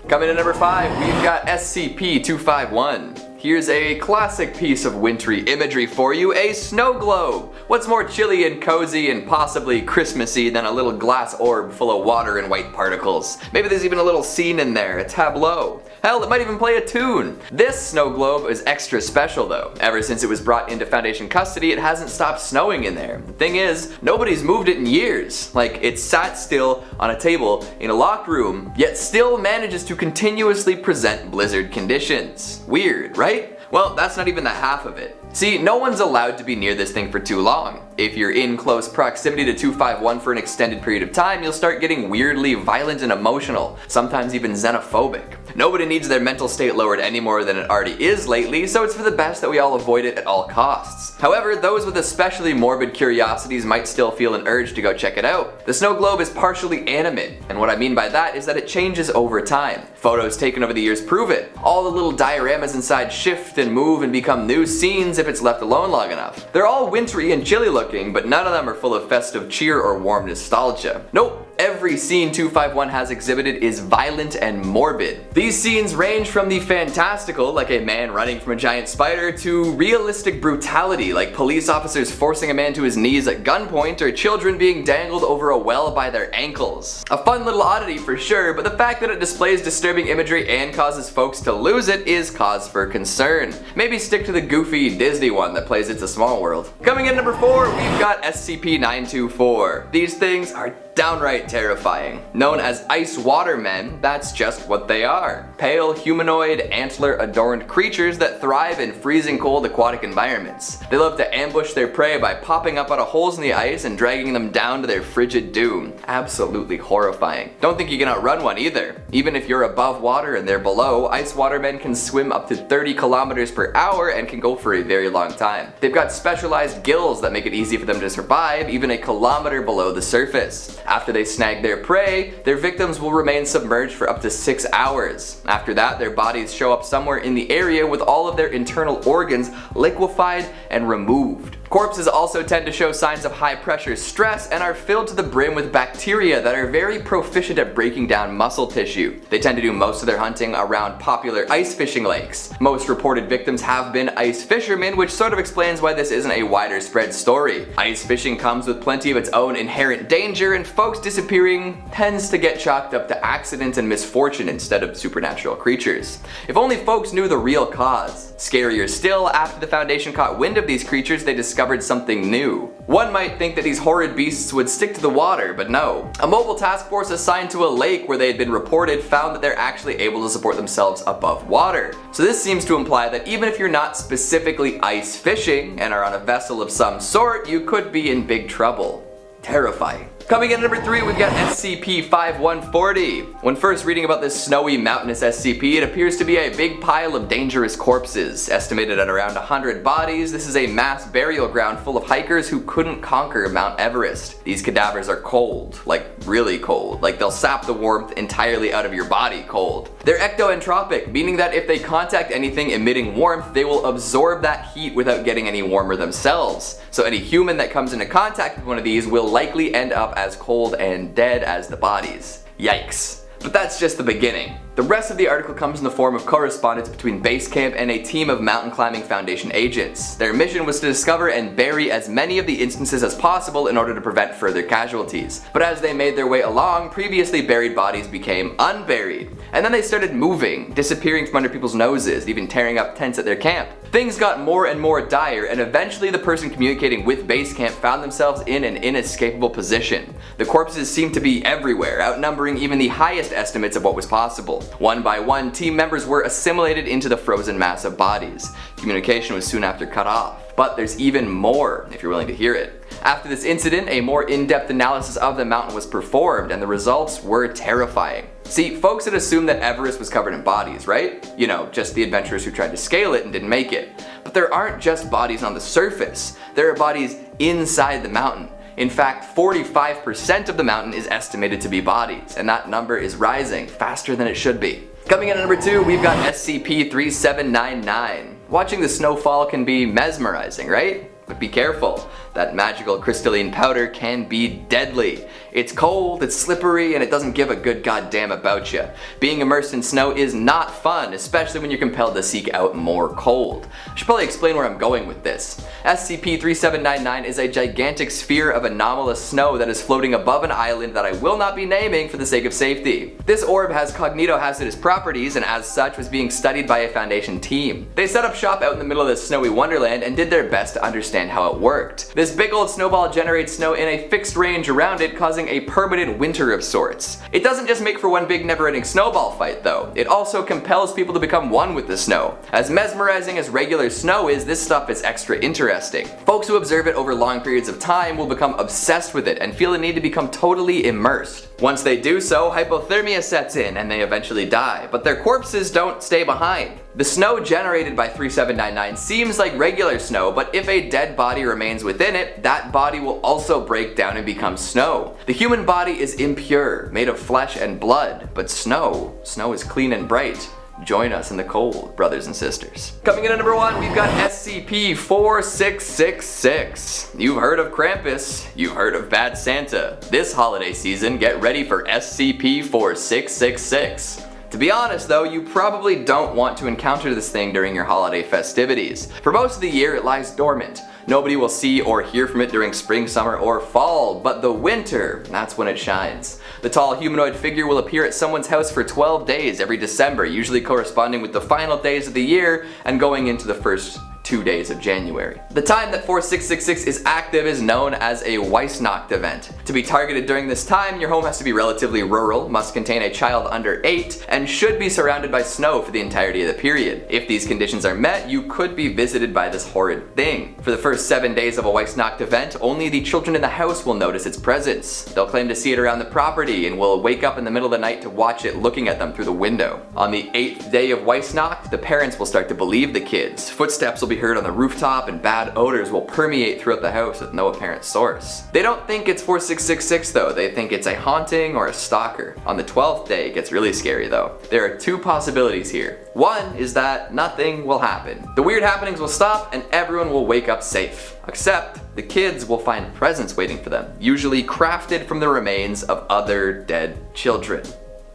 Coming in at number 5, we've got SCP-251. Here's a classic piece of wintry imagery for you, a snow globe. What's more chilly and cozy and possibly Christmassy than a little glass orb full of water and white particles? Maybe there's even a little scene in there, a tableau. Hell, it might even play a tune. This snow globe is extra special though. Ever since it was brought into Foundation custody, it hasn't stopped snowing in there. The thing is, nobody's moved it in years. Like, it's sat still on a table in a locked room, yet still manages to continuously present blizzard conditions. Weird, right? Well, that's not even the half of it. See, no one's allowed to be near this thing for too long. If you're in close proximity to 251 for an extended period of time, you'll start getting weirdly violent and emotional, sometimes even xenophobic. Nobody needs their mental state lowered any more than it already is lately, so it's for the best that we all avoid it at all costs. However, those with especially morbid curiosities might still feel an urge to go check it out. The snow globe is partially animate, and what I mean by that is that it changes over time. Photos taken over the years prove it. All the little dioramas inside shift and move and become new scenes if it's left alone long enough. They're all wintry and chilly looking, but none of them are full of festive cheer or warm nostalgia. Nope. Every scene 251 has exhibited is violent and morbid. These scenes range from the fantastical, like a man running from a giant spider, to realistic brutality, like police officers forcing a man to his knees at gunpoint or children being dangled over a well by their ankles. A fun little oddity for sure, but the fact that it displays disturbing imagery and causes folks to lose it is cause for concern. Maybe stick to the goofy Disney one that plays It's a Small World. Coming in number 4, we've got SCP-924. These things are downright terrifying. Known as ice water men, that's just what they are. Pale, humanoid, antler-adorned creatures that thrive in freezing cold aquatic environments. They love to ambush their prey by popping up out of holes in the ice and dragging them down to their frigid doom. Absolutely horrifying. Don't think you can outrun one either. Even if you're above water and they're below, ice water men can swim up to 30 kilometers per hour and can go for a very long time. They've got specialized gills that make it easy for them to survive even a kilometer below the surface. After they snag their prey, their victims will remain submerged for up to 6 hours. After that, their bodies show up somewhere in the area with all of their internal organs liquefied and removed. Corpses also tend to show signs of high pressure stress and are filled to the brim with bacteria that are very proficient at breaking down muscle tissue. They tend to do most of their hunting around popular ice fishing lakes. Most reported victims have been ice fishermen, which sort of explains why this isn't a wider spread story. Ice fishing comes with plenty of its own inherent danger, and folks disappearing tends to get chalked up to accident and misfortune instead of supernatural creatures. If only folks knew the real cause. Scarier still, after the Foundation caught wind of these creatures, they discovered something new. One might think that these horrid beasts would stick to the water, but no. A mobile task force assigned to a lake where they had been reported found that they're actually able to support themselves above water. So this seems to imply that even if you're not specifically ice fishing and are on a vessel of some sort, you could be in big trouble. Terrifying. Coming in at number 3, we've got SCP-5140. When first reading about this snowy mountainous SCP, it appears to be a big pile of dangerous corpses. Estimated at around 100 bodies, this is a mass burial ground full of hikers who couldn't conquer Mount Everest. These cadavers are cold, like really cold, like they'll sap the warmth entirely out of your body cold. They're ectoentropic, meaning that if they contact anything emitting warmth, they will absorb that heat without getting any warmer themselves. So any human that comes into contact with one of these will likely end up as cold and dead as the bodies. Yikes. But that's just the beginning. The rest of the article comes in the form of correspondence between Base Camp and a team of Mountain Climbing Foundation agents. Their mission was to discover and bury as many of the instances as possible in order to prevent further casualties. But as they made their way along, previously buried bodies became unburied. And then they started moving, disappearing from under people's noses, even tearing up tents at their camp. Things got more and more dire, and eventually the person communicating with Base Camp found themselves in an inescapable position. The corpses seemed to be everywhere, outnumbering even the highest estimates of what was possible. One by one, team members were assimilated into the frozen mass of bodies. Communication was soon after cut off. But there's even more, if you're willing to hear it. After this incident, a more in-depth analysis of the mountain was performed, and the results were terrifying. See, folks had assumed that Everest was covered in bodies, right? You know, just the adventurers who tried to scale it and didn't make it. But there aren't just bodies on the surface. There are bodies inside the mountain. In fact, 45% of the mountain is estimated to be bodies, and that number is rising faster than it should be. Coming in at number 2, we've got SCP-3799. Watching the snowfall can be mesmerizing, right? But be careful. That magical crystalline powder can be deadly. It's cold, it's slippery, and it doesn't give a good goddamn about you. Being immersed in snow is not fun, especially when you're compelled to seek out more cold. I should probably explain where I'm going with this. SCP-3799 is a gigantic sphere of anomalous snow that is floating above an island that I will not be naming for the sake of safety. This orb has cognitohazardous properties and as such was being studied by a Foundation team. They set up shop out in the middle of this snowy wonderland and did their best to understand how it worked. This big old snowball generates snow in a fixed range around it, causing a permanent winter of sorts. It doesn't just make for one big never-ending snowball fight though, it also compels people to become one with the snow. As mesmerizing as regular snow is, this stuff is extra interesting. Folks who observe it over long periods of time will become obsessed with it and feel the need to become totally immersed. Once they do so, hypothermia sets in and they eventually die, but their corpses don't stay behind. The snow generated by 3799 seems like regular snow, but if a dead body remains within it, that body will also break down and become snow. The human body is impure, made of flesh and blood, but snow is clean and bright. Join us in the cold, brothers and sisters. Coming in at number 1, we've got SCP-4666. You've heard of Krampus, you've heard of Bad Santa. This holiday season, get ready for SCP-4666. To be honest though, you probably don't want to encounter this thing during your holiday festivities. For most of the year, it lies dormant. Nobody will see or hear from it during spring, summer, or fall, but the winter, that's when it shines. The tall humanoid figure will appear at someone's house for 12 days every December, usually corresponding with the final days of the year and going into the first 2 days of January. The time that 4666 is active is known as a Weissnacht event. To be targeted during this time, your home has to be relatively rural, must contain a child under 8, and should be surrounded by snow for the entirety of the period. If these conditions are met, you could be visited by this horrid thing. For the first 7 days of a Weissnacht event, only the children in the house will notice its presence. They'll claim to see it around the property and will wake up in the middle of the night to watch it looking at them through the window. On the 8th day of Weissnacht, the parents will start to believe the kids. Footsteps will be heard on the rooftop and bad odors will permeate throughout the house with no apparent source. They don't think it's 4666 though, they think it's a haunting or a stalker. On the 12th day it gets really scary though. There are 2 possibilities here. One is that nothing will happen. The weird happenings will stop and everyone will wake up safe. Except the kids will find presents waiting for them, usually crafted from the remains of other dead children.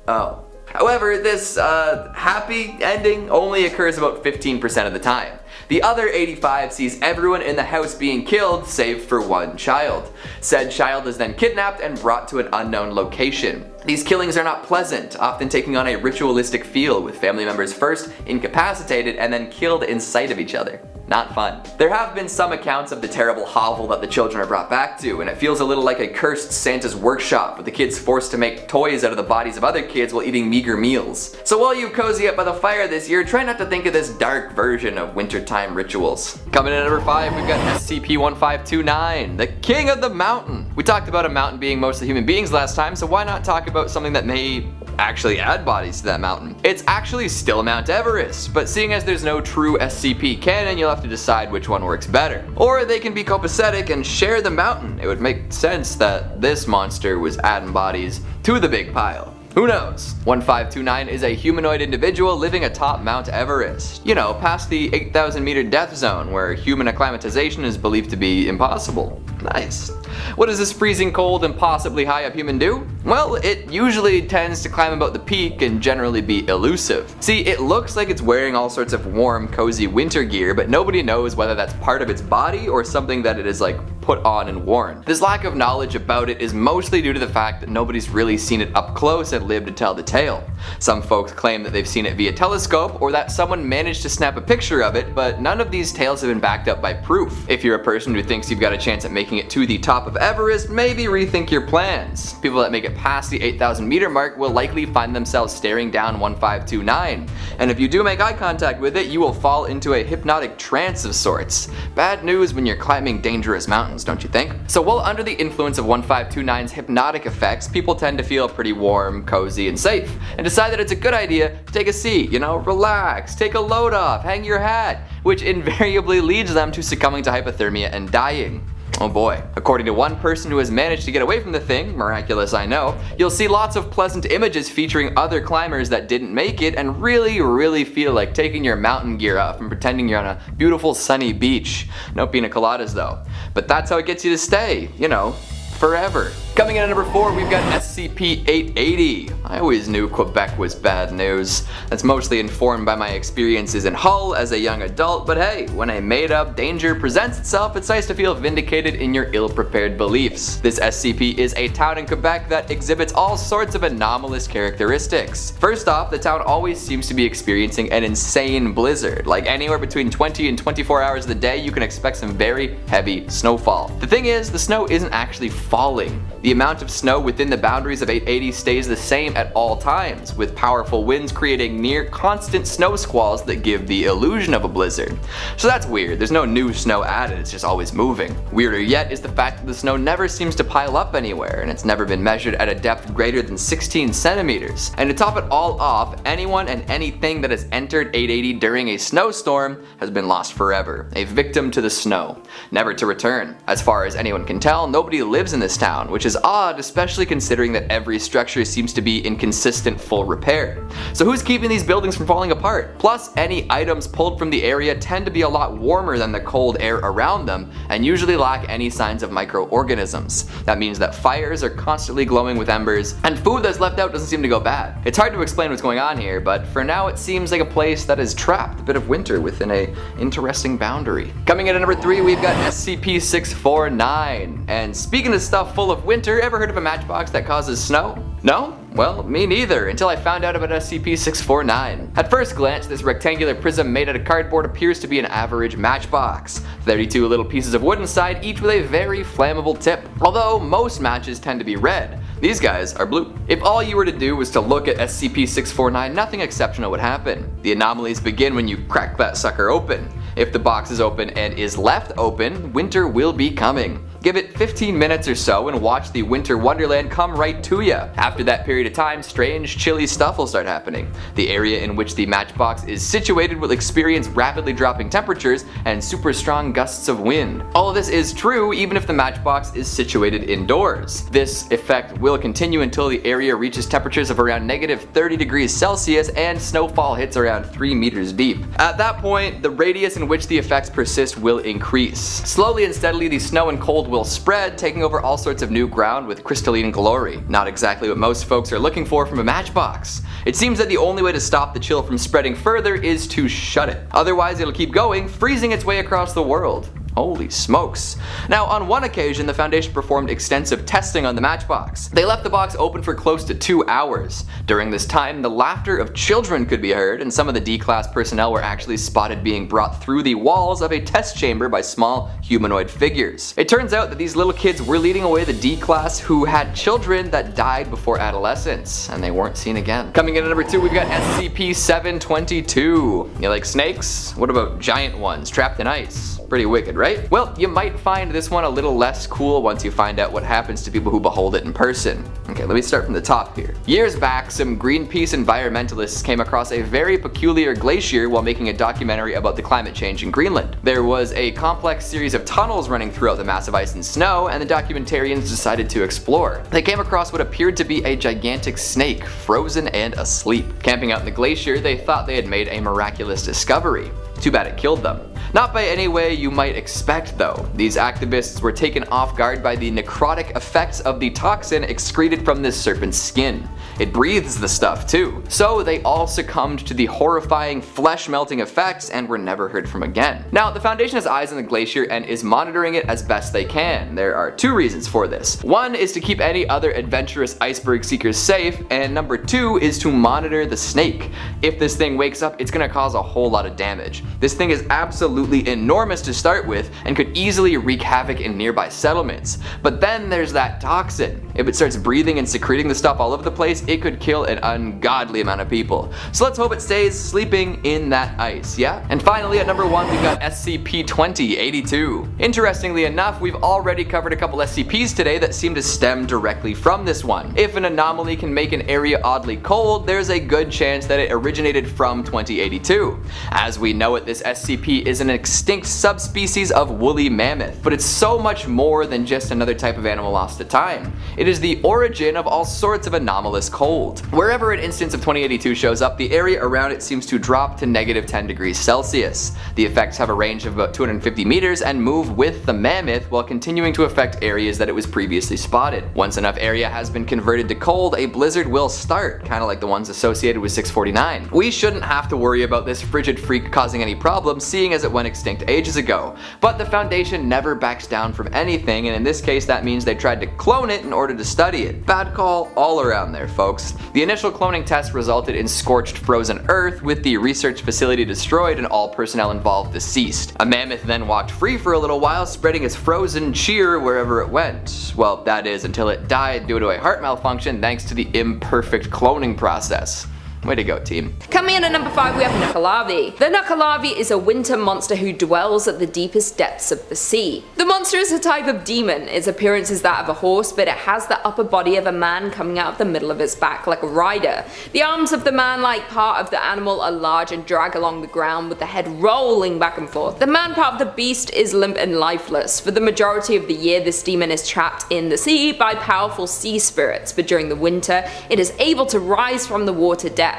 Oh. However, this happy ending only occurs about 15% of the time. The other 85 sees everyone in the house being killed save for one child. Said child is then kidnapped and brought to an unknown location. These killings are not pleasant, often taking on a ritualistic feel with family members first incapacitated and then killed in sight of each other. Not fun. There have been some accounts of the terrible hovel that the children are brought back to, and it feels a little like a cursed Santa's workshop with the kids forced to make toys out of the bodies of other kids while eating meager meals. So while you cozy up by the fire this year, try not to think of this dark version of wintertime rituals. Coming in at number 5, we've got SCP-1529, the King of the Mountain. We talked about a mountain being mostly human beings last time, so why not talk about something that may actually add bodies to that mountain? It's actually still Mount Everest, but seeing as there's no true SCP canon, you'll have to decide which one works better. Or they can be copacetic and share the mountain. It would make sense that this monster was adding bodies to the big pile. Who knows? 1529 is a humanoid individual living atop Mount Everest. You know, past the 8,000 meter death zone where human acclimatization is believed to be impossible. Nice. What does this freezing cold and possibly high up human do? Well, it usually tends to climb about the peak and generally be elusive. See, it looks like it's wearing all sorts of warm, cozy winter gear, but nobody knows whether that's part of its body or something that it is like put on and worn. This lack of knowledge about it is mostly due to the fact that nobody's really seen it up close and lived to tell the tale. Some folks claim that they've seen it via telescope or that someone managed to snap a picture of it, but none of these tales have been backed up by proof. If you're a person who thinks you've got a chance at making it to the top of Everest, maybe rethink your plans. People that make it past the 8,000 meter mark will likely find themselves staring down 1529, and if you do make eye contact with it, you will fall into a hypnotic trance of sorts. Bad news when you're climbing dangerous mountains, don't you think? So while under the influence of 1529's hypnotic effects, people tend to feel pretty warm, cozy, and safe, and decide that it's a good idea to take a seat, relax, take a load off, hang your hat, which invariably leads them to succumbing to hypothermia and dying. Oh boy. According to one person who has managed to get away from the thing, miraculous I know, you'll see lots of pleasant images featuring other climbers that didn't make it and really feel like taking your mountain gear off and pretending you're on a beautiful sunny beach. No pina coladas though. But that's how it gets you to stay, you know, forever. Coming in at number 4, we've got SCP-880. I always knew Quebec was bad news. That's mostly informed by my experiences in Hull as a young adult, but hey, when a made-up danger presents itself, it's nice to feel vindicated in your ill-prepared beliefs. This SCP is a town in Quebec that exhibits all sorts of anomalous characteristics. First off, the town always seems to be experiencing an insane blizzard. Like anywhere between 20 and 24 hours of the day, you can expect some very heavy snowfall. The thing is, the snow isn't actually falling. The amount of snow within the boundaries of 880 stays the same at all times, with powerful winds creating near constant snow squalls that give the illusion of a blizzard. So that's weird, there's no new snow added, it's just always moving. Weirder yet is the fact that the snow never seems to pile up anywhere, and it's never been measured at a depth greater than 16 centimeters. And to top it all off, anyone and anything that has entered 880 during a snowstorm has been lost forever, a victim to the snow, never to return. As far as anyone can tell, nobody lives in this town, which is odd, especially considering that every structure seems to be in consistent full repair. So who's keeping these buildings from falling apart? Plus, any items pulled from the area tend to be a lot warmer than the cold air around them, and usually lack any signs of microorganisms. That means that fires are constantly glowing with embers, and food that's left out doesn't seem to go bad. It's hard to explain what's going on here, but for now it seems like a place that is trapped a bit of winter within a interesting boundary. Coming in at number 3, we've got SCP-649. And speaking of stuff full of winter, ever heard of a matchbox that causes snow? No? Well, me neither, until I found out about SCP-649. At first glance, this rectangular prism made out of cardboard appears to be an average matchbox. 32 little pieces of wood inside, each with a very flammable tip. Although most matches tend to be red, these guys are blue. If all you were to do was to look at SCP-649, nothing exceptional would happen. The anomalies begin when you crack that sucker open. If the box is open and is left open, winter will be coming. Give it 15 minutes or so and watch the winter wonderland come right to you. After that period of time, strange, chilly stuff will start happening. The area in which the matchbox is situated will experience rapidly dropping temperatures and super strong gusts of wind. All of this is true even if the matchbox is situated indoors. This effect will continue until the area reaches temperatures of around -30 degrees Celsius and snowfall hits around 3 meters deep. At that point, the radius in which the effects persist will increase. Slowly and steadily, the snow and cold will spread, taking over all sorts of new ground with crystalline glory. Not exactly what most folks are looking for from a matchbox. It seems that the only way to stop the chill from spreading further is to shut it. Otherwise, it'll keep going, freezing its way across the world. Holy smokes. Now, on one occasion, the Foundation performed extensive testing on the matchbox. They left the box open for close to 2 hours. During this time, the laughter of children could be heard, and some of the D-Class personnel were actually spotted being brought through the walls of a test chamber by small humanoid figures. It turns out that these little kids were leading away the D-Class who had children that died before adolescence, and they weren't seen again. Coming in at number 2, we've got SCP-722. You like snakes? What about giant ones trapped in ice? Pretty wicked, right? Well, you might find this one a little less cool once you find out what happens to people who behold it in person. Okay, let me start from the top here. Years back, some Greenpeace environmentalists came across a very peculiar glacier while making a documentary about the climate change in Greenland. There was a complex series of tunnels running throughout the massive ice and snow, and the documentarians decided to explore. They came across what appeared to be a gigantic snake, frozen and asleep. Camping out in the glacier, they thought they had made a miraculous discovery. Too bad it killed them. Not by any way you might expect though. These activists were taken off guard by the necrotic effects of the toxin excreted from this serpent's skin. It breathes the stuff too. So they all succumbed to the horrifying flesh-melting effects and were never heard from again. Now, the Foundation has eyes on the glacier and is monitoring it as best they can. There are 2 reasons for this. One is to keep any other adventurous iceberg seekers safe, and number 2 is to monitor the snake. If this thing wakes up, it's gonna cause a whole lot of damage. This thing is absolutely enormous to start with and could easily wreak havoc in nearby settlements. But then there's that toxin. If it starts breathing and secreting the stuff all over the place, it could kill an ungodly amount of people. So let's hope it stays sleeping in that ice, yeah? And finally at number 1 we've got SCP-2082. Interestingly enough, we've already covered a couple SCPs today that seem to stem directly from this one. If an anomaly can make an area oddly cold, there's a good chance that it originated from 2082. As we know it, this SCP is an extinct subspecies of woolly mammoth, but it's so much more than just another type of animal lost to time. It is the origin of all sorts of anomalous cold. Wherever an instance of 2082 shows up, the area around it seems to drop to -10 degrees Celsius. The effects have a range of about 250 meters and move with the mammoth while continuing to affect areas that it was previously spotted. Once enough area has been converted to cold, a blizzard will start, kind of like the ones associated with 649. We shouldn't have to worry about this frigid freak causing any problems, seeing as it went extinct ages ago. But the Foundation never backs down from anything, and in this case that means they tried to clone it in order to study it. Bad call all around there, folks. The initial cloning test resulted in scorched frozen earth, with the research facility destroyed and all personnel involved deceased. A mammoth then walked free for a little while, spreading its frozen cheer wherever it went. Well, that is, until it died due to a heart malfunction thanks to the imperfect cloning process. Way to go, team. Coming in at number 5 we have Nicolabi. The Nicolabi is a winter monster who dwells at the deepest depths of the sea. The monster is a type of demon. Its appearance is that of a horse, but it has the upper body of a man coming out of the middle of its back like a rider. The arms of the man-like part of the animal are large and drag along the ground with the head rolling back and forth. The man part of the beast is limp and lifeless. For the majority of the year this demon is trapped in the sea by powerful sea spirits, but during the winter it is able to rise from the water depths.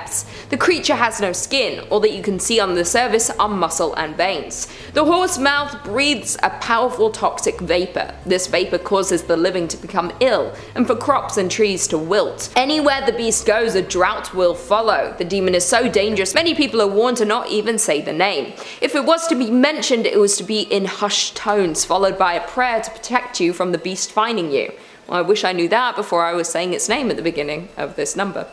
The creature has no skin. All that you can see on the surface are muscle and veins. The horse mouth breathes a powerful toxic vapor. This vapor causes the living to become ill and for crops and trees to wilt. Anywhere the beast goes, a drought will follow. The demon is so dangerous many people are warned to not even say the name. If it was to be mentioned, it was to be in hushed tones followed by a prayer to protect you from the beast finding you. Well, I wish I knew that before I was saying its name at the beginning of this number.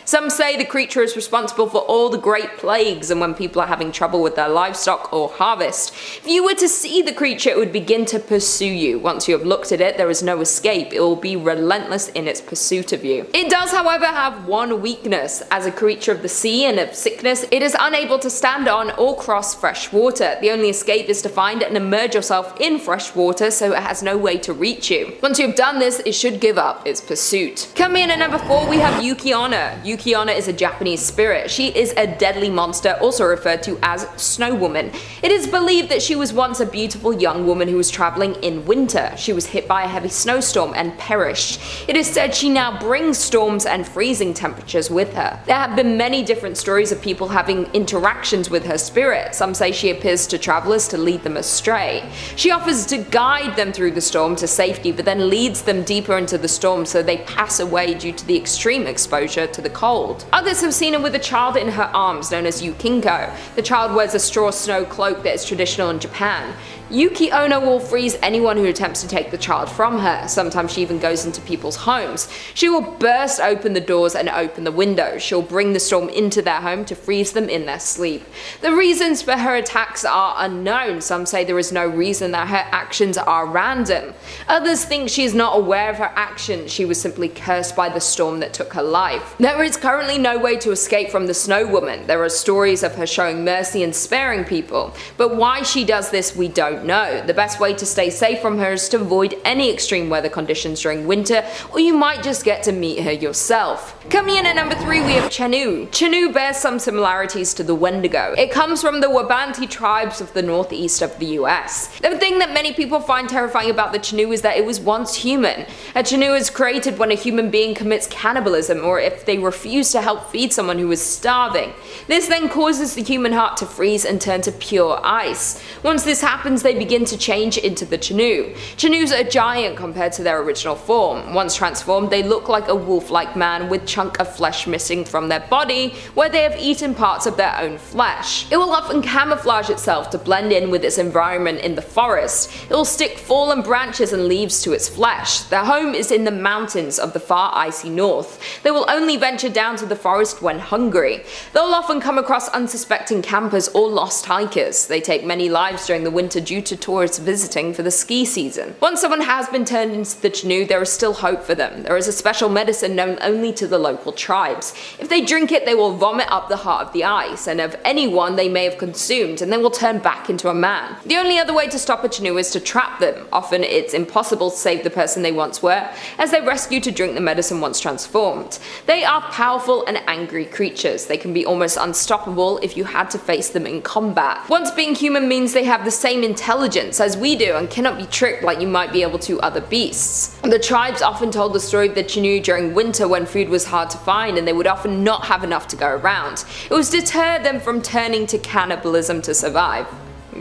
Some say the creature is responsible for all the great plagues and when people are having trouble with their livestock or harvest. If you were to see the creature, it would begin to pursue you. Once you have looked at it, there is no escape. It will be relentless in its pursuit of you. It does, however, have one weakness. As a creature of the sea and of sickness, it is unable to stand on or cross fresh water. The only escape is to find and immerse yourself in fresh water so it has no way to reach you. Once you have done this, it should give up its pursuit. Coming in at number 4 we have Yukiana. Yukiana is a Japanese spirit. She is a deadly monster, also referred to as Snow Woman. It is believed that she was once a beautiful young woman who was traveling in winter. She was hit by a heavy snowstorm and perished. It is said she now brings storms and freezing temperatures with her. There have been many different stories of people having interactions with her spirit. Some say she appears to travelers to lead them astray. She offers to guide them through the storm to safety, but then leads them deeper into the storm so they pass away due to the extreme exposure to the cold. Others have seen her with a child in her arms known as Yukinko. The child wears a straw snow cloak that is traditional in Japan. Yukiona will freeze anyone who attempts to take the child from her. Sometimes she even goes into people's homes. She will burst open the doors and open the windows. She'll bring the storm into their home to freeze them in their sleep. The reasons for her attacks are unknown. Some say there is no reason, that her actions are random. Others think she is not aware of her actions. She was simply cursed by the storm that took her life. There is currently no way to escape from the Snow Woman. There are stories of her showing mercy and sparing people, but why she does this we don't know. The best way to stay safe from her is to avoid any extreme weather conditions during winter, or you might just get to meet her yourself. Coming in at number 3 we have Chanu. Chanu bears some similarities to the Wendigo. It comes from the Wabanti tribes of the northeast of the US. The thing that many people find terrifying about the Chanu is that it was once human. A Chanu is created when a human being commits cannibalism or if they refuse to help feed someone who is starving. This then causes the human heart to freeze and turn to pure ice. Once this happens, they begin to change into the Chanu. Chanus are giant compared to their original form. Once transformed, they look like a wolf-like man with chunk of flesh missing from their body where they have eaten parts of their own flesh. It will often camouflage itself to blend in with its environment in the forest. It will stick fallen branches and leaves to its flesh. Their home is in the mountains of the far icy north. They will only venture down to the forest when hungry. They'll often come across unsuspecting campers or lost hikers. They take many lives during the winter due to tourists visiting for the ski season. Once someone has been turned into the Chanu, there is still hope for them. There is a special medicine known only to the local tribes. If they drink it, they will vomit up the heart of the ice, and of anyone they may have consumed, and they will turn back into a man. The only other way to stop a Chanu is to trap them. Often it's impossible to save the person they once were, as they rescue to drink the medicine once transformed. They are powerful and angry creatures. They can be almost unstoppable if you had to face them in combat. Once being human means they have the same intelligence as we do and cannot be tricked like you might be able to other beasts. The tribes often told the story of the Chanu during winter when food was hard to find and they would often not have enough to go around. It was to deter them from turning to cannibalism to survive.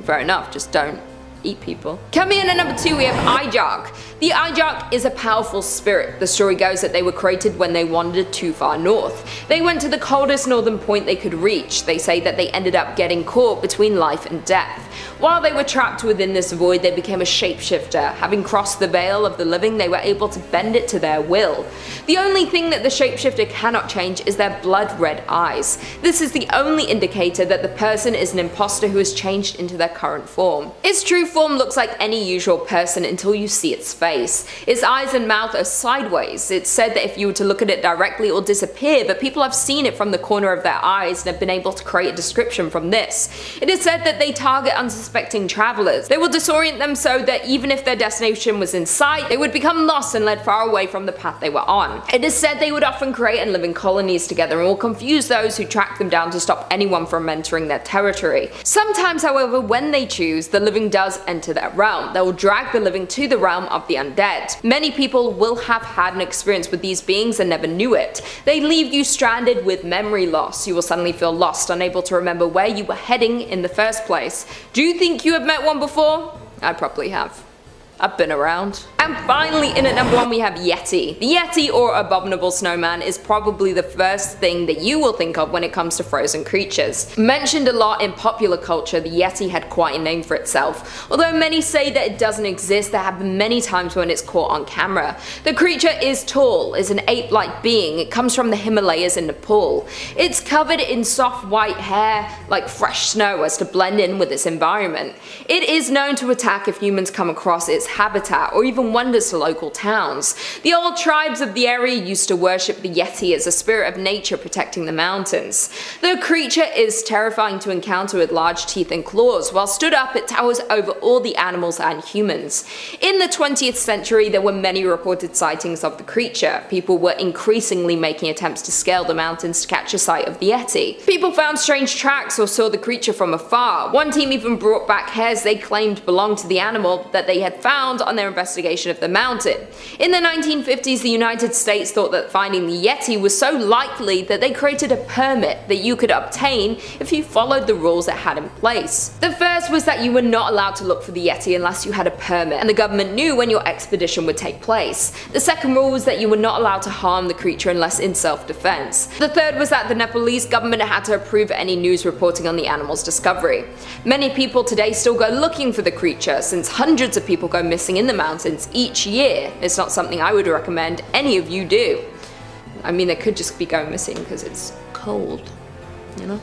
Fair enough, just don't eat people. Coming in at number 2, we have Ijark. The Ijark is a powerful spirit. The story goes that they were created when they wandered too far north. They went to the coldest northern point they could reach. They say that they ended up getting caught between life and death. While they were trapped within this void, they became a shapeshifter. Having crossed the veil of the living, they were able to bend it to their will. The only thing that the shapeshifter cannot change is their blood-red eyes. This is the only indicator that the person is an imposter who has changed into their current form. Its true form looks like any usual person until you see its face. Its eyes and mouth are sideways. It's said that if you were to look at it directly, it will disappear, but people have seen it from the corner of their eyes and have been able to create a description from this. It is said that they target unsuspecting travelers. They will disorient them so that even if their destination was in sight, they would become lost and led far away from the path they were on. It is said they would often create and live in colonies together and will confuse those who track them down to stop anyone from entering their territory. Sometimes, however, when they choose, the living does enter their realm. They will drag the living to the realm of the undead. Many people will have had an experience with these beings and never knew it. They leave you stranded with memory loss. You will suddenly feel lost, unable to remember where you were heading in the first place. Do you think you have met one before? I probably have. I've been around. And finally, in at number 1, we have Yeti. The Yeti, or abominable snowman, is probably the first thing that you will think of when it comes to frozen creatures. Mentioned a lot in popular culture, the Yeti had quite a name for itself. Although many say that it doesn't exist, there have been many times when it's caught on camera. The creature is tall, is an ape-like being. It comes from the Himalayas in Nepal. It's covered in soft white hair, like fresh snow, as to blend in with its environment. It is known to attack if humans come across its habitat, or even wonders to local towns. The old tribes of the area used to worship the Yeti as a spirit of nature protecting the mountains. The creature is terrifying to encounter with large teeth and claws. While stood up, it towers over all the animals and humans. In the 20th century, there were many reported sightings of the creature. People were increasingly making attempts to scale the mountains to catch a sight of the Yeti. People found strange tracks or saw the creature from afar. One team even brought back hairs they claimed belonged to the animal that they had found on their investigation of the mountain. In the 1950s, the United States thought that finding the Yeti was so likely that they created a permit that you could obtain if you followed the rules it had in place. The first was that you were not allowed to look for the Yeti unless you had a permit, and the government knew when your expedition would take place. The second rule was that you were not allowed to harm the creature unless in self-defense. The third was that the Nepalese government had to approve any news reporting on the animal's discovery. Many people today still go looking for the creature, since hundreds of people go missing in the mountains each year. It's not something I would recommend any of you do. I mean, they could just be going missing because it's cold, you know?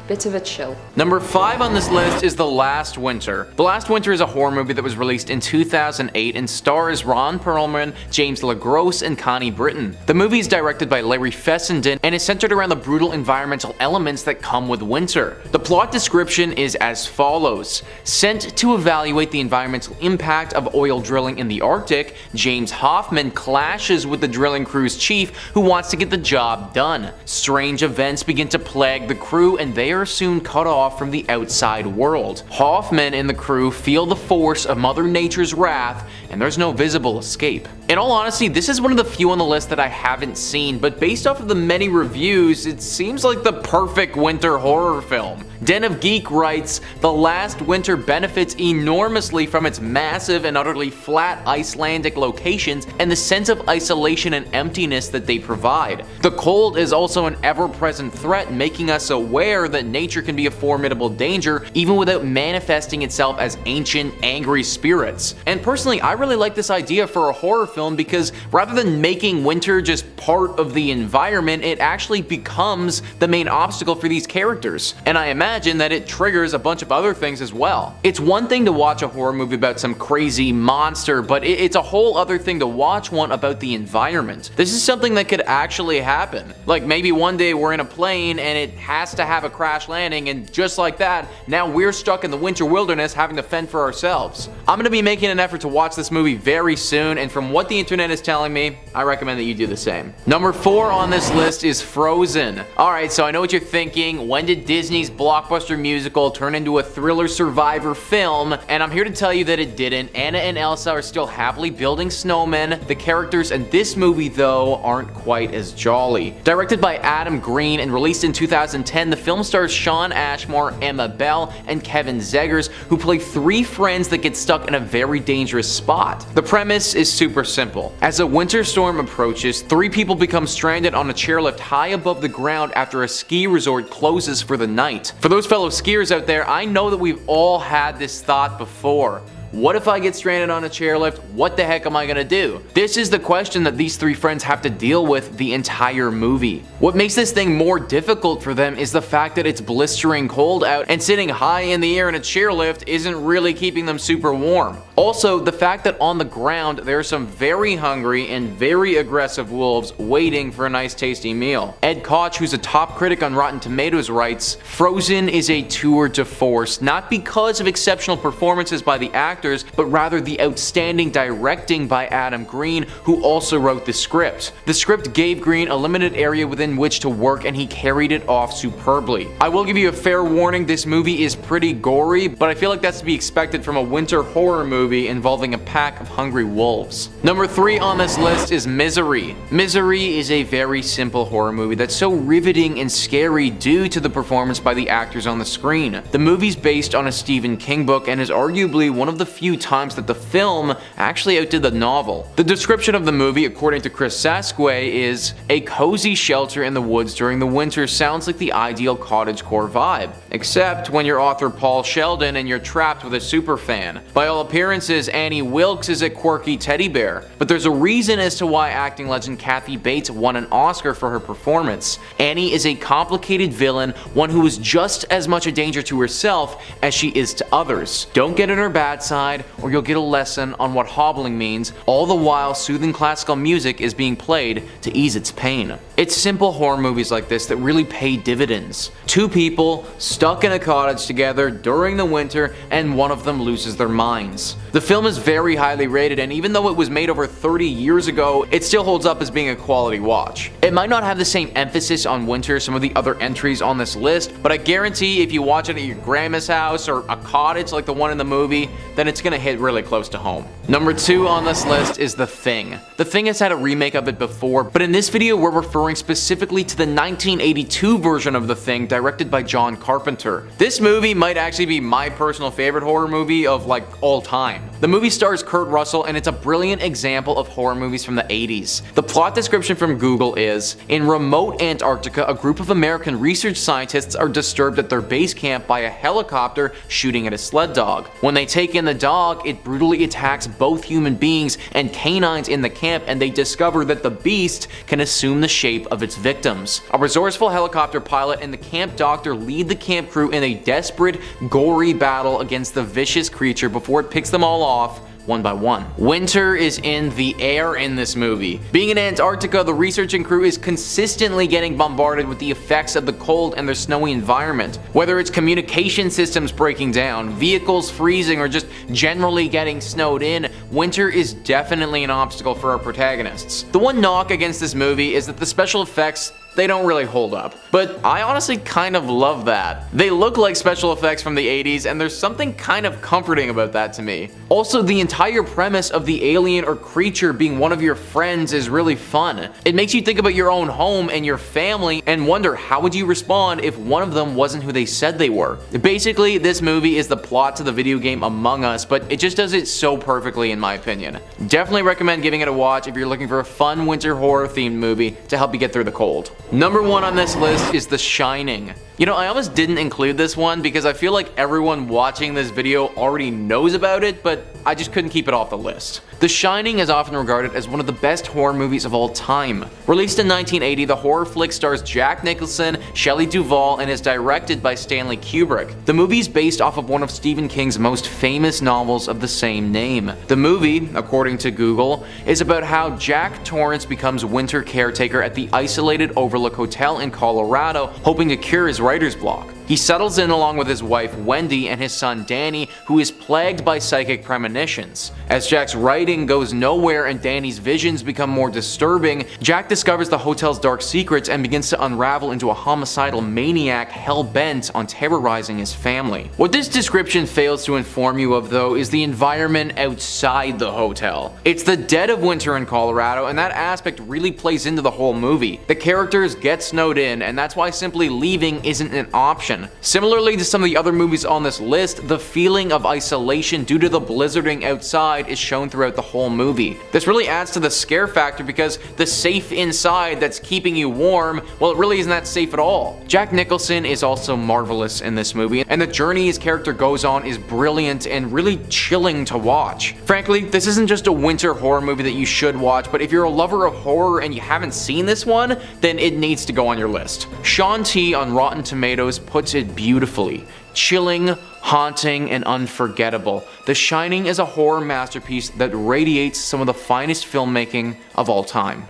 Bit of a chill. Number 5 on this list is The Last Winter. The Last Winter is a horror movie that was released in 2008 and stars Ron Perlman, James LaGrosse, and Connie Britton. The movie is directed by Larry Fessenden and is centered around the brutal environmental elements that come with winter. The plot description is as follows. Sent to evaluate the environmental impact of oil drilling in the Arctic, James Hoffman clashes with the drilling crew's chief who wants to get the job done. Strange events begin to plague the crew and they are soon cut off from the outside world. Hoffman and the crew feel the force of Mother Nature's wrath, and there's no visible escape. In all honesty, this is one of the few on the list that I haven't seen, but based off of the many reviews, it seems like the perfect winter horror film. Den of Geek writes, "The Last Winter benefits enormously from its massive and utterly flat Icelandic locations and the sense of isolation and emptiness that they provide. The cold is also an ever-present threat, making us aware that nature can be a formidable danger even without manifesting itself as ancient, angry spirits." And personally, I really like this idea for a horror film because rather than making winter just part of the environment, it actually becomes the main obstacle for these characters. And I imagine that it triggers a bunch of other things as well. It's one thing to watch a horror movie about some crazy monster, but it's a whole other thing to watch one about the environment. This is something that could actually happen. Like maybe one day we're in a plane and it has to have a crash landing, and just like that, now we're stuck in the winter wilderness having to fend for ourselves. I'm gonna be making an effort to watch this movie very soon, and from what the internet is telling me, I recommend that you do the same. Number 4 on this list is Frozen. Alright, so I know what you're thinking. When did Disney's blockbuster musical turn into a thriller survivor film? And I'm here to tell you that it didn't. Anna and Elsa are still happily building snowmen. The characters in this movie, though, aren't quite as jolly. Directed by Adam Green and released in 2010, the film stars Shawn Ashmore, Emma Bell, and Kevin Zegers, who play 3 friends that get stuck in a very dangerous spot. The premise is super simple. As a winter storm approaches, 3 people become stranded on a chairlift high above the ground after a ski resort closes for the night. For those fellow skiers out there, I know that we've all had this thought before. What if I get stranded on a chairlift? What the heck am I gonna do? This is the question that these 3 friends have to deal with the entire movie. What makes this thing more difficult for them is the fact that it's blistering cold out, and sitting high in the air in a chairlift isn't really keeping them super warm. Also, the fact that on the ground there are some very hungry and very aggressive wolves waiting for a nice tasty meal. Ed Koch, who's a top critic on Rotten Tomatoes, writes, "Frozen is a tour de force, not because of exceptional performances by the actors, but rather the outstanding directing by Adam Green, who also wrote the script. The script gave Green a limited area within which to work, and he carried it off superbly. I will give you a fair warning, this movie is pretty gory, but I feel like that's to be expected from a winter horror movie involving a pack of hungry wolves." Number 3 on this list is Misery. Misery is a very simple horror movie that's so riveting and scary due to the performance by the actors on the screen. The movie's based on a Stephen King book and is arguably one of the few times that the film actually outdid the novel. The description of the movie, according to Chris Sasquay, is a cozy shelter in the woods during the winter sounds like the ideal cottagecore vibe, except when you're author Paul Sheldon and you're trapped with a superfan. By all appearances, Annie Wilkes is a quirky teddy bear, but there's a reason as to why acting legend Kathy Bates won an Oscar for her performance. Annie is a complicated villain, one who is just as much a danger to herself as she is to others. Don't get on her bad side, or you'll get a lesson on what hobbling means, all the while soothing classical music is being played to ease its pain. It's simple horror movies like this that really pay dividends. 2 people stuck in a cottage together during the winter, and one of them loses their minds. The film is very highly rated, and even though it was made over 30 years ago, it still holds up as being a quality watch. It might not have the same emphasis on winter as some of the other entries on this list, but I guarantee if you watch it at your grandma's house or a cottage like the one in the movie, then it's gonna hit really close to home. Number 2 on this list is The Thing. The Thing has had a remake of it before, but in this video we're referring specifically to the 1982 version of The Thing directed by John Carpenter. This movie might actually be my personal favorite horror movie of like all time. The movie stars Kurt Russell, and it's a brilliant example of horror movies from the 80s. The plot description from Google is, in remote Antarctica, a group of American research scientists are disturbed at their base camp by a helicopter shooting at a sled dog. When they take in the dog, it brutally attacks both human beings and canines in the camp, and they discover that the beast can assume the shape of its victims. A resourceful helicopter pilot and the camp doctor lead the camp crew in a desperate, gory battle against the vicious creature before it picks them all off one by one. Winter is in the air in this movie. Being in Antarctica, the researching crew is consistently getting bombarded with the effects of the cold and their snowy environment. Whether it's communication systems breaking down, vehicles freezing, or just generally getting snowed in, winter is definitely an obstacle for our protagonists. The one knock against this movie is that the special effects, they don't really hold up. But I honestly kind of love that. They look like special effects from the 80s, and there's something kind of comforting about that to me. Also, the entire premise of the alien or creature being one of your friends is really fun. It makes you think about your own home and your family and wonder how would you respond if one of them wasn't who they said they were. Basically, this movie is the plot to the video game Among Us, but it just does it so perfectly in my opinion. Definitely recommend giving it a watch if you're looking for a fun winter horror themed movie to help you get through the cold. Number 1 on this list is The Shining. You know, I almost didn't include this one because I feel like everyone watching this video already knows about it, but I just couldn't keep it off the list. The Shining is often regarded as one of the best horror movies of all time. Released in 1980, the horror flick stars Jack Nicholson, Shelley Duvall, and is directed by Stanley Kubrick. The movie is based off of one of Stephen King's most famous novels of the same name. The movie, according to Google, is about how Jack Torrance becomes winter caretaker at the isolated Overlook Hotel in Colorado, hoping to cure his writer's block. He settles in along with his wife Wendy and his son Danny, who is plagued by psychic premonitions. As Jack's writing goes nowhere and Danny's visions become more disturbing, Jack discovers the hotel's dark secrets and begins to unravel into a homicidal maniac hell-bent on terrorizing his family. What this description fails to inform you of, though, is the environment outside the hotel. It's the dead of winter in Colorado, and that aspect really plays into the whole movie. The characters get snowed in, and that's why simply leaving isn't an option. Similarly to some of the other movies on this list, the feeling of isolation due to the blizzarding outside is shown throughout the whole movie. This really adds to the scare factor because the safe inside that's keeping you warm, well, it really isn't that safe at all. Jack Nicholson is also marvelous in this movie, and the journey his character goes on is brilliant and really chilling to watch. Frankly, this isn't just a winter horror movie that you should watch, but if you're a lover of horror and you haven't seen this one, then it needs to go on your list. Sean T on Rotten Tomatoes puts it beautifully. Chilling, haunting, and unforgettable. The Shining is a horror masterpiece that radiates some of the finest filmmaking of all time.